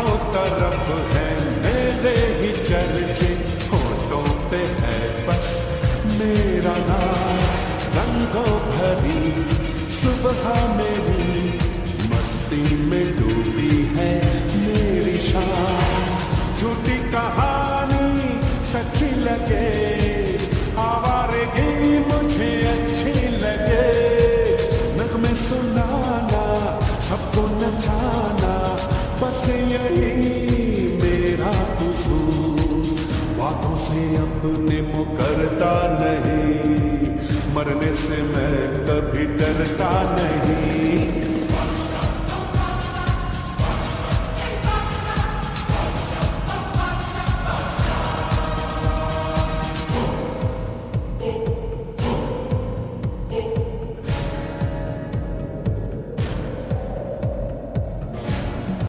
चारों तरफ है मेरे ही चर्चे, होठों पे है बस मेरा नाम। रंगों भरी सुबह मेरी मस्ती में डूबी है मेरी शाम। झूठी कहानी सच्ची लगे, आवारगी मुझे अच्छी लगे। नगमे सुनाना, सबको नचाना, बस यही मेरा कसूर। बातों से अपने मुकरता नहीं, मरने से मैं कभी डरता नहीं।